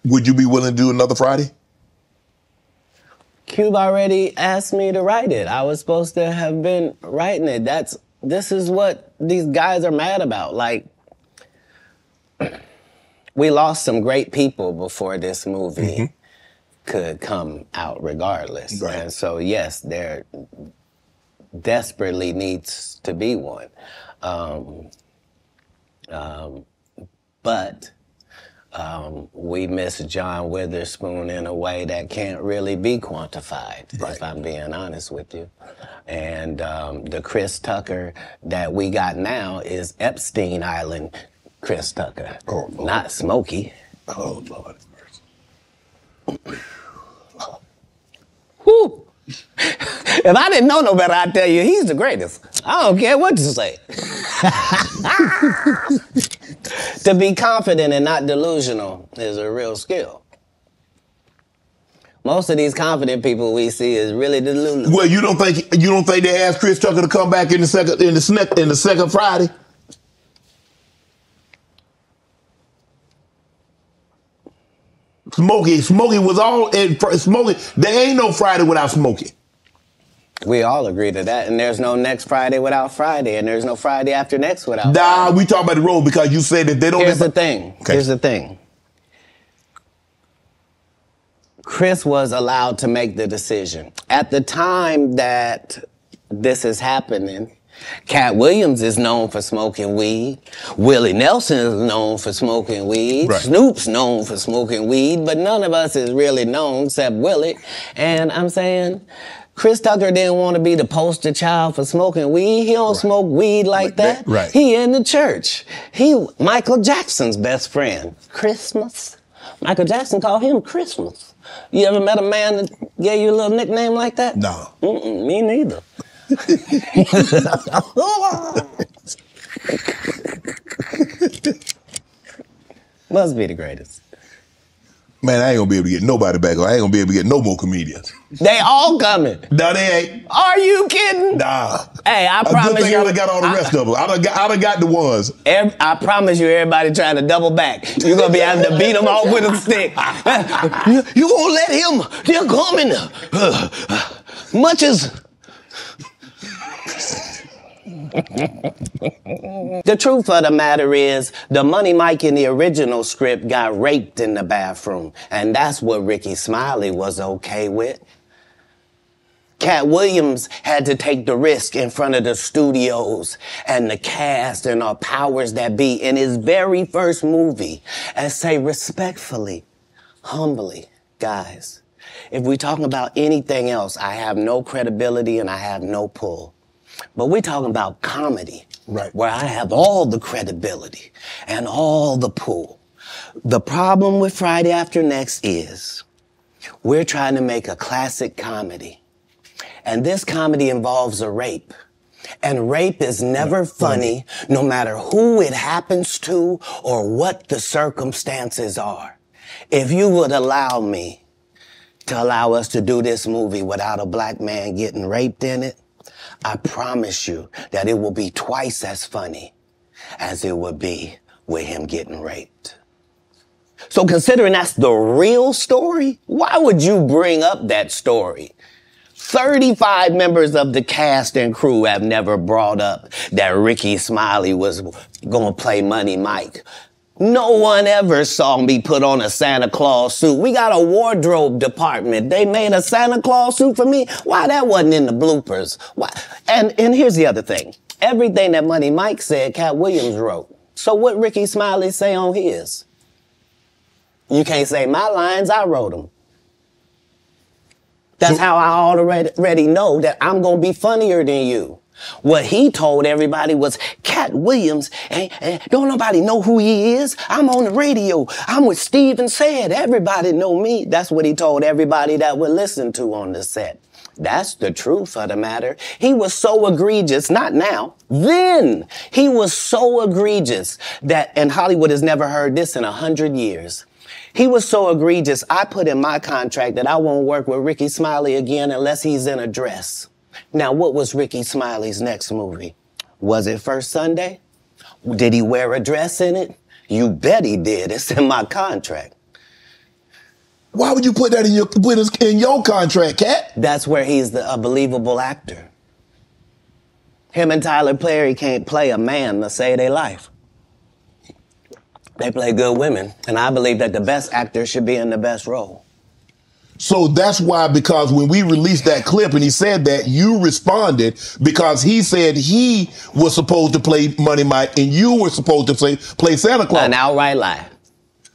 Would you be willing to do another Friday? Cube already asked me to write it. I was supposed to have been writing it. This is what these guys are mad about. Like, we lost some great people before this movie could come out regardless. Right. And so, yes, there desperately needs to be one. But we miss John Witherspoon in a way that can't really be quantified, if I'm being honest with you. And the Chris Tucker that we got now is Epstein Island Chris Tucker, not Smokey. Oh, Lord. Whew. If I didn't know no better, I'd tell you he's the greatest. I don't care what you say. To be confident and not delusional is a real skill. Most of these confident people we see is really delusional. Well, you don't think they asked Chris Tucker to come back in the second Friday? Smokey was all in Smokey. There ain't no Friday without Smokey. We all agree to that, and there's no next Friday without Friday, and there's no Friday after next without Friday. Nah, we talk about the road because you said that they don't. Here's the thing. Okay. Here's the thing. Chris was allowed to make the decision. At the time that this is happening, Katt Williams is known for smoking weed. Willie Nelson is known for smoking weed. Right. Snoop's known for smoking weed, but none of us is really known except Willie. And I'm saying, Chris Tucker didn't want to be the poster child for smoking weed. He don't smoke weed like that. Right. He in the church. Michael Jackson's best friend. Christmas. Michael Jackson called him Christmas. You ever met a man that gave you a little nickname like that? No. Me neither. Must be the greatest. Man, I ain't gonna be able to get nobody back. I ain't gonna be able to get no more comedians. They all coming. No, they ain't. Are you kidding? Nah. Hey, I promise you. Good thing I done got all the rest of them. I done got the ones. I promise you, everybody trying to double back. You're gonna be having to beat them off with a stick. You gonna let him? They're coming. Much as. The truth of the matter is, the Money Mike in the original script got raped in the bathroom, and that's what Ricky Smiley was okay with. Katt Williams had to take the risk in front of the studios and the cast and our powers that be in his very first movie and say respectfully, humbly, guys, if we're talking about anything else, I have no credibility and I have no pull. But we're talking about comedy, right, where I have all the credibility and all the pull. The problem with Friday After Next is we're trying to make a classic comedy. And this comedy involves a rape. And rape is never funny, no matter who it happens to or what the circumstances are. If you would allow me to allow us to do this movie without a black man getting raped in it, I promise you that it will be twice as funny as it would be with him getting raped. So considering that's the real story, why would you bring up that story? 35 members of the cast and crew have never brought up that Ricky Smiley was going to play Money Mike. No one ever saw me put on a Santa Claus suit. We got a wardrobe department. They made a Santa Claus suit for me. Why that wasn't in the bloopers? Why? And here's the other thing. Everything that Money Mike said, Katt Williams wrote. So what Ricky Smiley say on his? You can't say my lines, I wrote them. That's how I already know that I'm going to be funnier than you. What he told everybody was, Katt Williams, don't nobody know who he is. I'm on the radio. I'm with Steve and Said. Everybody know me. That's what he told everybody that would listen to on the set. That's the truth of the matter. He was so egregious, not now, then. He was so egregious that, and Hollywood has never heard this in 100 years. He was so egregious, I put in my contract that I won't work with Ricky Smiley again unless he's in a dress. Now, what was Ricky Smiley's next movie? Was it First Sunday? Did he wear a dress in it? You bet he did. It's in my contract. Why would you put that in your contract, Katt? That's where he's a believable actor. Him and Tyler Perry can't play a man to save their life. They play good women, and I believe that the best actor should be in the best role. So that's why, because when we released that clip and he said that, you responded because he said he was supposed to play Money Mike and you were supposed to play Santa Claus. An outright lie.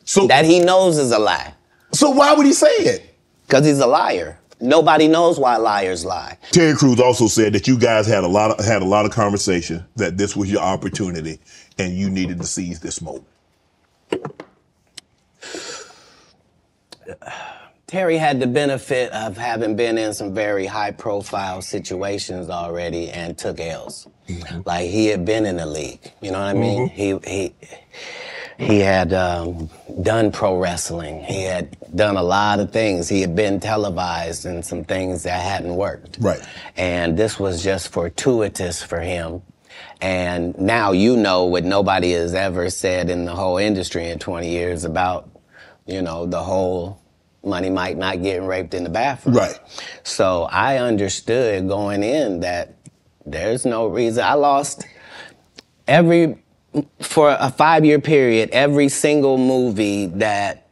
So that he knows is a lie. So why would he say it? Because he's a liar. Nobody knows why liars lie. Terry Crews also said that you guys had a lot of conversation, that this was your opportunity and you needed to seize this moment. Terry had the benefit of having been in some very high-profile situations already and took L's. Mm-hmm. Like, he had been in the league, you know what I mean? He had done pro wrestling. He had done a lot of things. He had been televised in some things that hadn't worked. Right. And this was just fortuitous for him. And now you know what nobody has ever said in the whole industry in 20 years about, you know, the whole Money Mike not getting raped in the bathroom. Right. So I understood going in that there's no reason. I lost for a 5-year period, every single movie that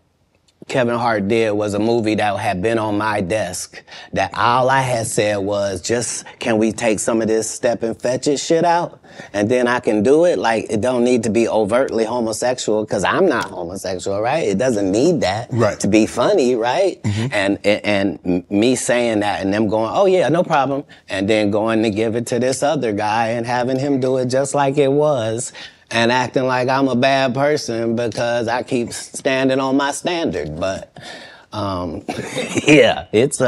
Kevin Hart did was a movie that had been on my desk, that all I had said was, just, can we take some of this step and fetch it shit out? And then I can do it. Like, it don't need to be overtly homosexual, because I'm not homosexual, right? It doesn't need that to be funny, right? Mm-hmm. And me saying that and them going, oh yeah, no problem. And then going to give it to this other guy and having him do it just like it was. And acting like I'm a bad person because I keep standing on my standard. But, yeah, it's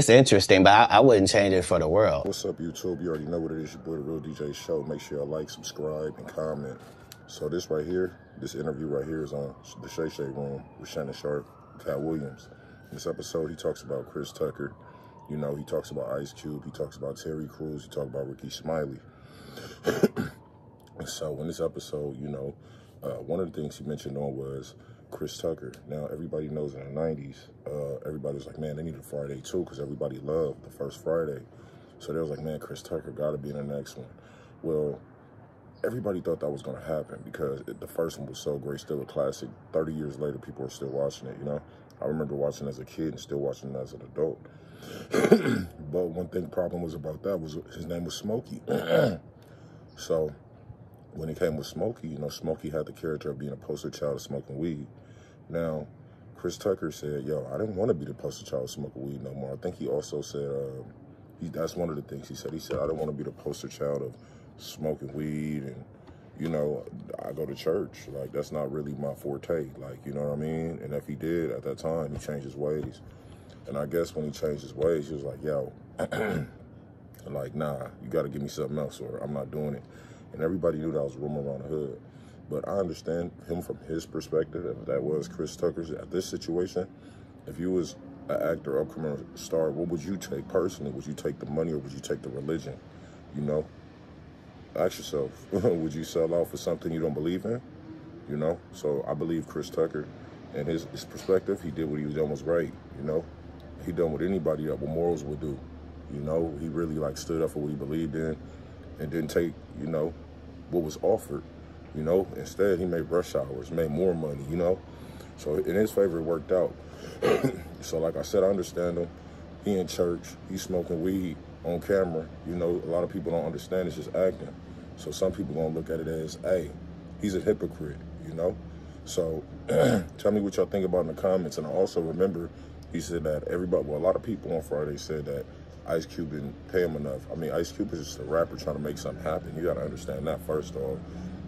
interesting, but I wouldn't change it for the world. What's up, YouTube? You already know what it is. Your boy, The Real DJ Show. Make sure you like, subscribe, and comment. So this right here, this interview right here is on the Shay Shay Room with Shannon Sharp, Katt Williams. In this episode, he talks about Chris Tucker. You know, he talks about Ice Cube. He talks about Terry Crews. He talks about Ricky Smiley. So in this episode, you know, one of the things he mentioned on was Chris Tucker. Now, everybody knows in the 90s, everybody was like, man, they need a Friday too, because everybody loved the first Friday. So they was like, man, Chris Tucker got to be in the next one. Well, everybody thought that was going to happen because the first one was so great, still a classic. 30 years later, people are still watching it, you know. I remember watching it as a kid and still watching it as an adult. But one thing problem was about that was his name was Smokey. So when he came with Smokey, you know, Smokey had the character of being a poster child of smoking weed. Now, Chris Tucker said, yo, I didn't want to be the poster child of smoking weed no more. I think he also said, that's one of the things he said. He said, I didn't want to be the poster child of smoking weed and, you know, I go to church. Like, that's not really my forte. Like, you know what I mean? And if he did, at that time, he changed his ways. And I guess when he changed his ways, he was like, yo, like, nah, you got to give me something else or I'm not doing it. And everybody knew that was a rumor around the hood. But I understand him from his perspective. If that was Chris Tucker's at this situation, if you was an actor, upcoming star, what would you take personally? Would you take the money or would you take the religion? You know? Ask yourself, would you sell out for something you don't believe in? You know? So I believe Chris Tucker and his perspective, he did what he was done was right, you know? He done what anybody that with morals would do. You know? He really like stood up for what he believed in and didn't take, you know, what was offered, you know. Instead, he made rush hours, made more money, you know. So in his favor, it worked out. So like I said, I understand him. He in church, he's smoking weed on camera. You know, a lot of people don't understand it's just acting. So some people gonna look at it as, hey, he's a hypocrite, you know. So tell me what y'all think about in the comments. And I also remember he said that a lot of people on Friday said that Ice Cube didn't pay him enough. I mean, Ice Cube is just a rapper trying to make something happen. You gotta understand that first off.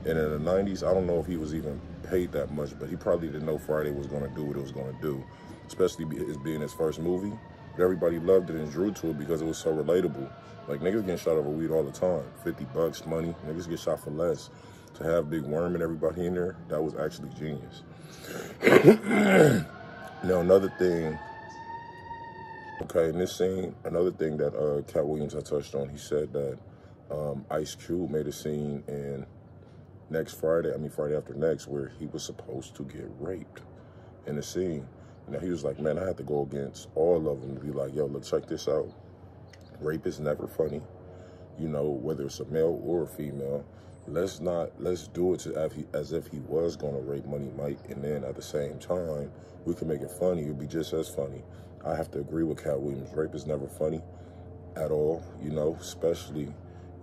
And in the 90s, I don't know if he was even paid that much, but he probably didn't know Friday was gonna do what it was gonna do, especially it being his first movie. But everybody loved it and drew to it because it was so relatable. Like, niggas getting shot over weed all the time. 50 bucks, money. Niggas get shot for less. To have Big Worm and everybody in there, that was actually genius. Now, another thing, okay, in this scene, another thing that Katt Williams had touched on, he said that Ice Cube made a scene in Friday after next, where he was supposed to get raped in the scene. Now he was like, man, I had to go against all of them to be like, yo, look, check this out. Rape is never funny. You know, whether it's a male or a female, let's do it as if he was gonna rape Money Mike, and then at the same time, we can make it funny. It'd be just as funny. I have to agree with Katt Williams. Rape is never funny at all, you know, especially,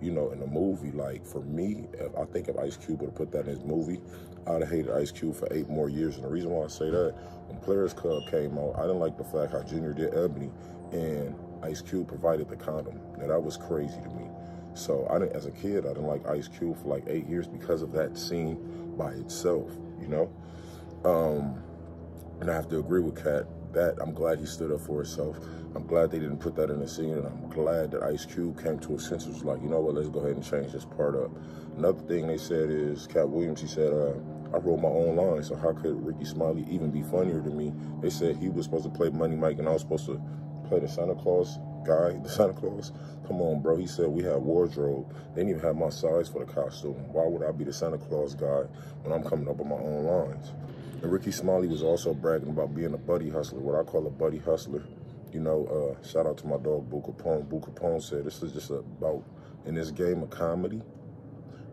you know, in a movie. Like, for me, I think if Ice Cube would have put that in his movie, I'd have hated Ice Cube for 8 more years. And the reason why I say that, when Players Club came out, I didn't like the fact how Junior did Ebony and Ice Cube provided the condom. Now, that was crazy to me. So as a kid, I didn't like Ice Cube for like 8 years because of that scene by itself, you know? And I have to agree with Katt that I'm glad he stood up for himself. I'm glad they didn't put that in the scene, and I'm glad that Ice Cube came to a sense. Was like, you know what, let's go ahead and change this part up. Another thing they said is, Katt Williams, he said, I wrote my own lines, so how could Ricky Smiley even be funnier than me? They said he was supposed to play Money Mike, and I was supposed to play the Santa Claus guy, the Santa Claus. Come on, bro. He said we had wardrobe. They didn't even have my size for the costume. Why would I be the Santa Claus guy when I'm coming up with my own lines? And Ricky Smiley was also bragging about being a buddy hustler, what I call a buddy hustler. You know, shout out to my dog, Boo Capone. Boo Capone said this is just about, in this game of comedy,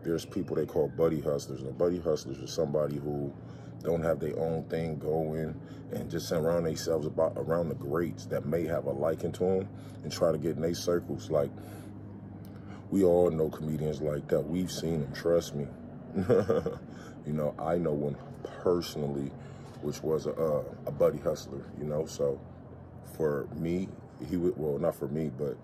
there's people they call buddy hustlers. And buddy hustlers are somebody who don't have their own thing going and just surround themselves around the greats that may have a liking to them and try to get in their circles. Like, we all know comedians like that. We've seen them, trust me. You know, I know one personally, which was a buddy hustler, you know. So for me, he would, well, not for me, but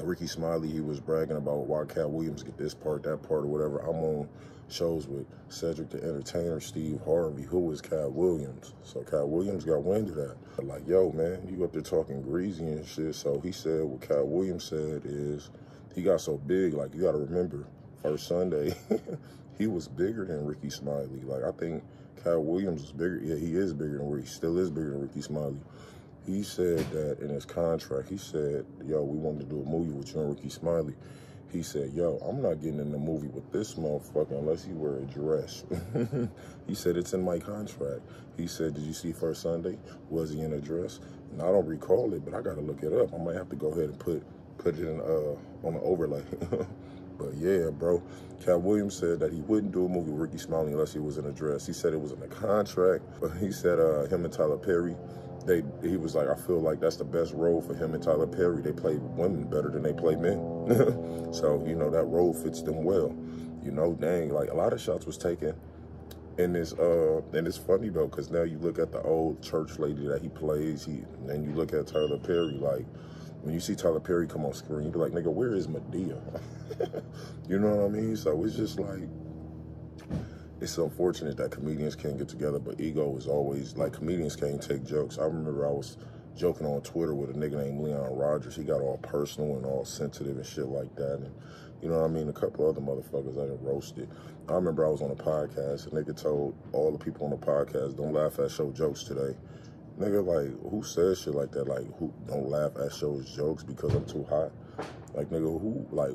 Ricky Smiley, he was bragging about why Katt Williams get this part, that part, or whatever. I'm on shows with Cedric the Entertainer, Steve Harvey, who is Katt Williams. So Katt Williams got wind of that. Like, yo, man, you up there talking greasy and shit. So he said, what Katt Williams said is, he got so big, like, you gotta remember, first Sunday, he was bigger than Ricky Smiley. Like, I think Katt Williams is bigger. Yeah, he is bigger than Ricky, still is bigger than Ricky Smiley. He said that in his contract, he said, yo, we wanted to do a movie with you and Ricky Smiley. He said, yo, I'm not getting in the movie with this motherfucker unless he wear a dress. He said, it's in my contract. He said, did you see First Sunday? Was he in a dress? And I don't recall it, but I got to look it up. I might have to go ahead and put it in on an overlay. But yeah, bro, Katt Williams said that he wouldn't do a movie with Ricky Smiley unless he was in a dress. He said it was in the contract, but he said him and Tyler Perry, he was like, I feel like that's the best role for him and Tyler Perry. They play women better than they play men. So, you know, that role fits them well. You know, dang, like, a lot of shots was taken in this, and it's funny though, because now you look at the old church lady that he plays, and you look at Tyler Perry, like, when you see Tyler Perry come on screen, you be like, nigga, where is Madea? You know what I mean? So it's just like, it's unfortunate that comedians can't get together, but ego is always, like, comedians can't take jokes. I remember I was joking on Twitter with a nigga named Leon Rogers. He got all personal and all sensitive and shit like that. And, you know what I mean? A couple other motherfuckers I done roasted. I remember I was on a podcast, and nigga told all the people on the podcast, don't laugh at show jokes today. Nigga, like, who says shit like that? Like, who don't laugh at shows jokes because I'm too hot? Like, nigga, who, like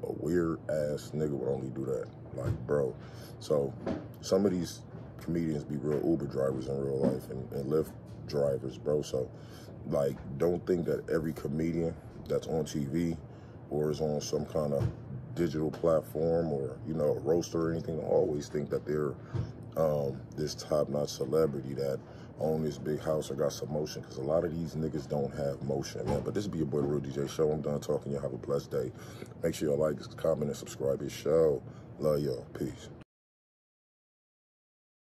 a weird-ass nigga would only do that? Like, bro. So, some of these comedians be real Uber drivers in real life and Lyft drivers, bro. So, like, don't think that every comedian that's on TV or is on some kind of digital platform or, you know, a roaster or anything, always think that they're this top-notch celebrity that own this big house or got some motion, because a lot of these niggas don't have motion, man. But this be your boy, The Real DJ Show. I'm done talking. Y'all have a blessed day. Make sure y'all like, comment, and subscribe to this show. Love y'all. Peace.